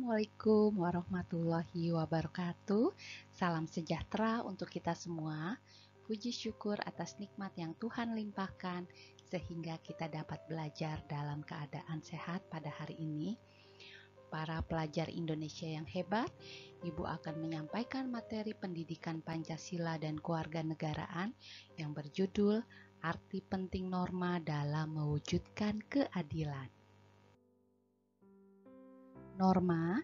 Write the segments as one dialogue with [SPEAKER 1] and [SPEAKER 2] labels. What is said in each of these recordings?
[SPEAKER 1] Assalamualaikum warahmatullahi wabarakatuh. Salam sejahtera untuk kita semua. Puji syukur atas nikmat yang Tuhan limpahkan sehingga kita dapat belajar dalam keadaan sehat pada hari ini. Para pelajar Indonesia yang hebat, Ibu akan menyampaikan materi pendidikan Pancasila dan Kewarganegaraan yang berjudul Arti Penting Norma dalam Mewujudkan Keadilan. Norma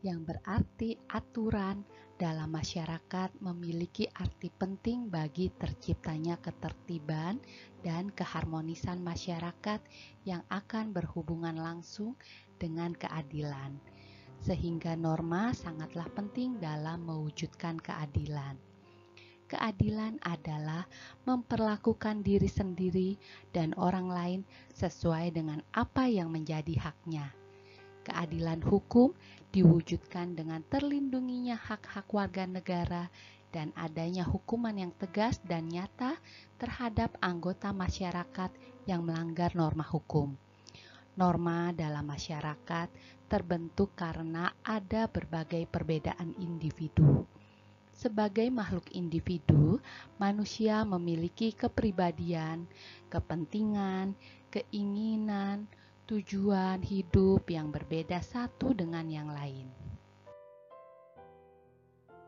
[SPEAKER 1] yang berarti aturan dalam masyarakat memiliki arti penting bagi terciptanya ketertiban dan keharmonisan masyarakat yang akan berhubungan langsung dengan keadilan, sehingga norma sangatlah penting dalam mewujudkan keadilan. Keadilan adalah memperlakukan diri sendiri dan orang lain sesuai dengan apa yang menjadi haknya. Keadilan hukum diwujudkan dengan terlindunginya hak-hak warga negara dan adanya hukuman yang tegas dan nyata terhadap anggota masyarakat yang melanggar norma hukum. Norma dalam masyarakat terbentuk karena ada berbagai perbedaan individu. Sebagai makhluk individu, manusia memiliki kepribadian, kepentingan, keinginan, tujuan hidup yang berbeda satu dengan yang lain.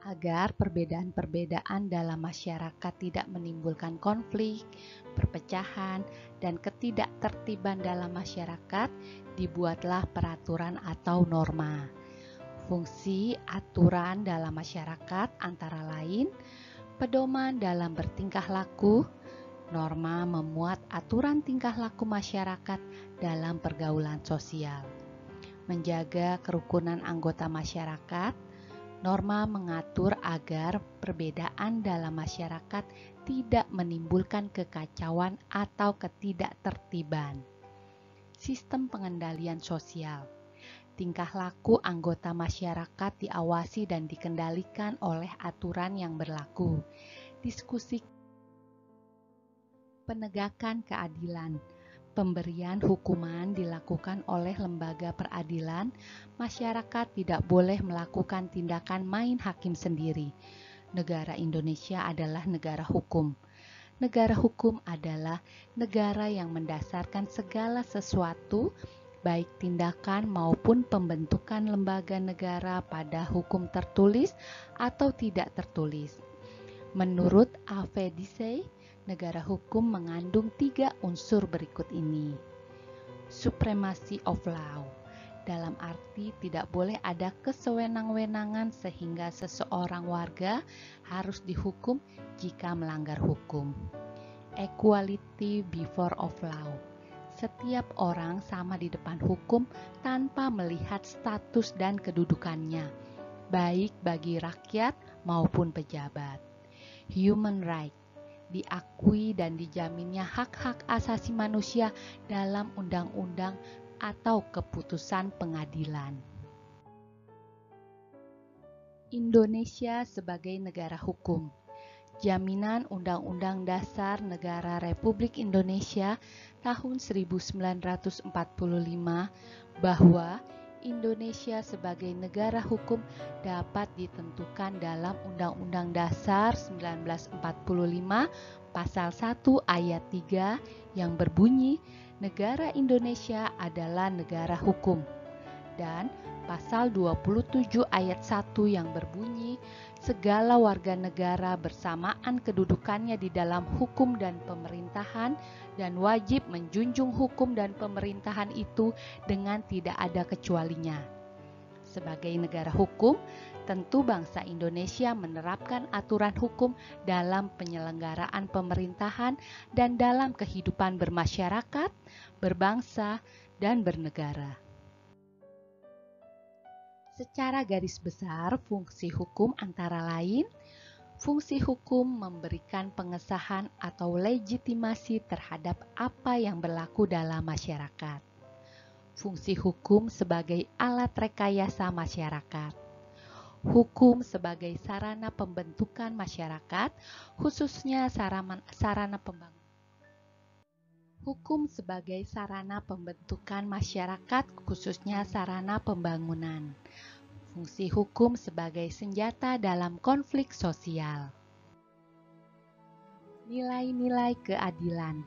[SPEAKER 1] Agar perbedaan-perbedaan dalam masyarakat tidak menimbulkan konflik, perpecahan, dan ketidaktertiban dalam masyarakat, dibuatlah peraturan atau norma. Fungsi aturan dalam masyarakat antara lain, pedoman dalam bertingkah laku. Norma memuat aturan tingkah laku masyarakat dalam pergaulan sosial. Menjaga kerukunan anggota masyarakat, norma mengatur agar perbedaan dalam masyarakat tidak menimbulkan kekacauan atau ketidaktertiban. Sistem pengendalian sosial. Tingkah laku anggota masyarakat diawasi dan dikendalikan oleh aturan yang berlaku. Diskusi penegakan keadilan. Pemberian hukuman dilakukan oleh lembaga peradilan. Masyarakat tidak boleh melakukan tindakan main hakim sendiri. Negara Indonesia adalah negara hukum. Negara hukum adalah negara yang mendasarkan segala sesuatu, baik tindakan maupun pembentukan lembaga negara pada hukum tertulis atau tidak tertulis. Menurut Alvedisey, negara hukum mengandung 3 unsur berikut ini. Supremacy of law, dalam arti tidak boleh ada kesewenang-wenangan sehingga seseorang warga harus dihukum jika melanggar hukum. Equality before of law, setiap orang sama di depan hukum tanpa melihat status dan kedudukannya, baik bagi rakyat maupun pejabat. Human right, diakui dan dijaminnya hak-hak asasi manusia dalam undang-undang atau keputusan pengadilan. Indonesia sebagai negara hukum. Jaminan Undang-Undang Dasar Negara Republik Indonesia tahun 1945 bahwa Indonesia sebagai negara hukum dapat ditentukan dalam Undang-Undang Dasar 1945 Pasal 1 Ayat 3 yang berbunyi, negara Indonesia adalah negara hukum. Dan pasal 27 ayat 1 yang berbunyi, segala warga negara bersamaan kedudukannya di dalam hukum dan pemerintahan dan wajib menjunjung hukum dan pemerintahan itu dengan tidak ada kecualinya. Sebagai negara hukum, tentu bangsa Indonesia menerapkan aturan hukum dalam penyelenggaraan pemerintahan dan dalam kehidupan bermasyarakat, berbangsa, dan bernegara. Secara garis besar, fungsi hukum antara lain, fungsi hukum memberikan pengesahan atau legitimasi terhadap apa yang berlaku dalam masyarakat. Fungsi hukum sebagai alat rekayasa masyarakat. Hukum sebagai sarana pembentukan masyarakat, khususnya sarana pembangunan. Hukum sebagai sarana pembentukan masyarakat, khususnya sarana pembangunan. Fungsi hukum sebagai senjata dalam konflik sosial. Nilai-nilai keadilan.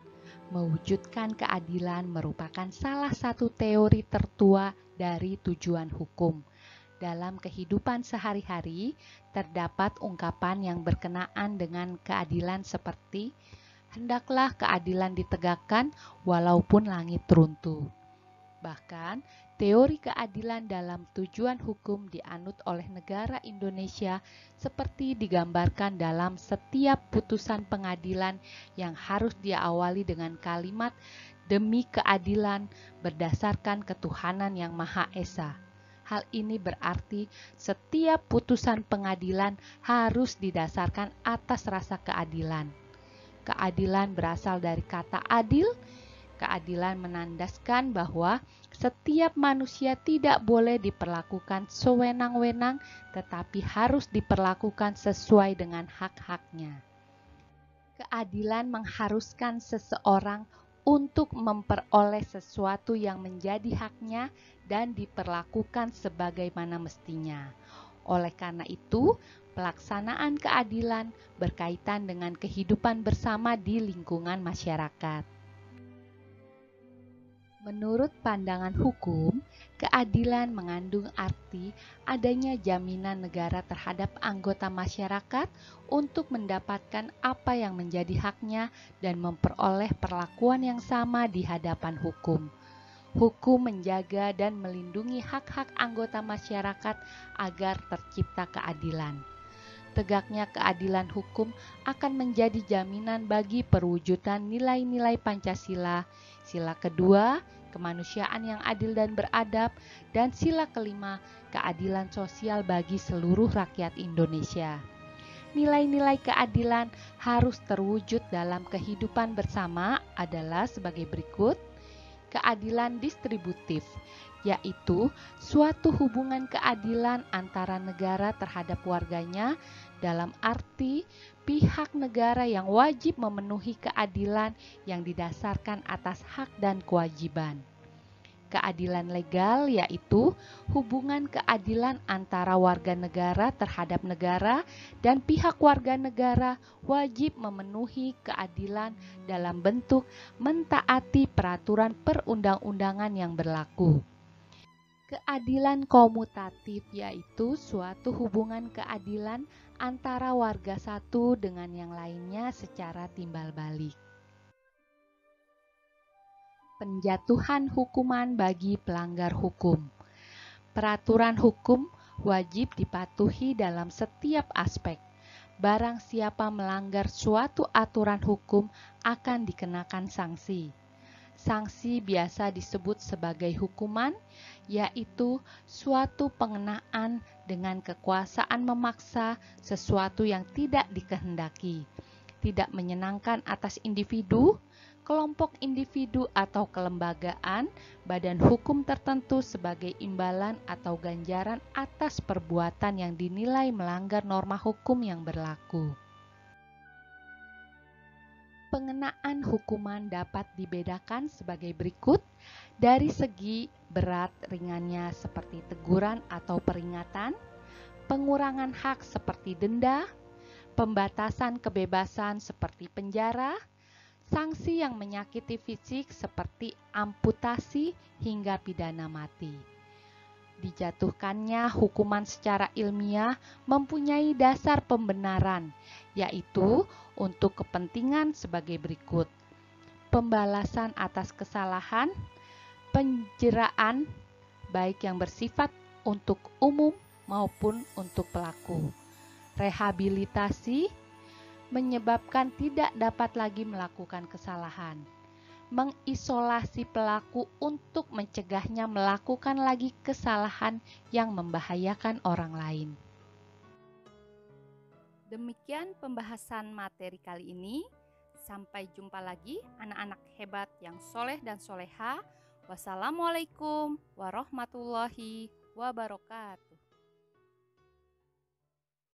[SPEAKER 1] Mewujudkan keadilan merupakan salah satu teori tertua dari tujuan hukum. Dalam kehidupan sehari-hari, terdapat ungkapan yang berkenaan dengan keadilan seperti hendaklah keadilan ditegakkan walaupun langit runtuh. Bahkan, teori keadilan dalam tujuan hukum dianut oleh negara Indonesia seperti digambarkan dalam setiap putusan pengadilan yang harus diawali dengan kalimat demi keadilan berdasarkan ketuhanan yang Maha Esa. Hal ini berarti setiap putusan pengadilan harus didasarkan atas rasa keadilan. Keadilan berasal dari kata adil. Keadilan menandaskan bahwa setiap manusia tidak boleh diperlakukan sewenang-wenang, tetapi harus diperlakukan sesuai dengan hak-haknya. Keadilan mengharuskan seseorang untuk memperoleh sesuatu yang menjadi haknya dan diperlakukan sebagaimana mestinya. Oleh karena itu, pelaksanaan keadilan berkaitan dengan kehidupan bersama di lingkungan masyarakat. Menurut pandangan hukum, keadilan mengandung arti adanya jaminan negara terhadap anggota masyarakat untuk mendapatkan apa yang menjadi haknya dan memperoleh perlakuan yang sama di hadapan hukum. Hukum menjaga dan melindungi hak-hak anggota masyarakat agar tercipta keadilan. Tegaknya keadilan hukum akan menjadi jaminan bagi perwujudan nilai-nilai Pancasila, sila kedua, kemanusiaan yang adil dan beradab, dan sila kelima, keadilan sosial bagi seluruh rakyat Indonesia. Nilai-nilai keadilan harus terwujud dalam kehidupan bersama adalah sebagai berikut. Keadilan distributif, yaitu suatu hubungan keadilan antara negara terhadap warganya dalam arti pihak negara yang wajib memenuhi keadilan yang didasarkan atas hak dan kewajiban. Keadilan legal, yaitu hubungan keadilan antara warga negara terhadap negara dan pihak warga negara wajib memenuhi keadilan dalam bentuk mentaati peraturan perundang-undangan yang berlaku. Keadilan komutatif, yaitu suatu hubungan keadilan antara warga satu dengan yang lainnya secara timbal balik. Penjatuhan hukuman bagi pelanggar hukum. Peraturan hukum wajib dipatuhi dalam setiap aspek. Barang siapa melanggar suatu aturan hukum akan dikenakan sanksi. Sanksi biasa disebut sebagai hukuman, yaitu suatu pengenaan dengan kekuasaan memaksa sesuatu yang tidak dikehendaki, tidak menyenangkan atas individu, kelompok individu atau kelembagaan, badan hukum tertentu sebagai imbalan atau ganjaran atas perbuatan yang dinilai melanggar norma hukum yang berlaku. Pengenaan hukuman dapat dibedakan sebagai berikut dari segi berat ringannya seperti teguran atau peringatan, pengurangan hak seperti denda, pembatasan kebebasan seperti penjara, sanksi yang menyakiti fisik seperti amputasi hingga pidana mati. Dijatuhkannya hukuman secara ilmiah mempunyai dasar pembenaran, yaitu untuk kepentingan sebagai berikut: pembalasan atas kesalahan, penjeraan baik yang bersifat untuk umum maupun untuk pelaku, rehabilitasi menyebabkan tidak dapat lagi melakukan kesalahan, mengisolasi pelaku untuk mencegahnya melakukan lagi kesalahan yang membahayakan orang lain. Demikian pembahasan materi kali ini. Sampai jumpa lagi anak-anak hebat yang soleh dan soleha. Wassalamualaikum warahmatullahi wabarakatuh.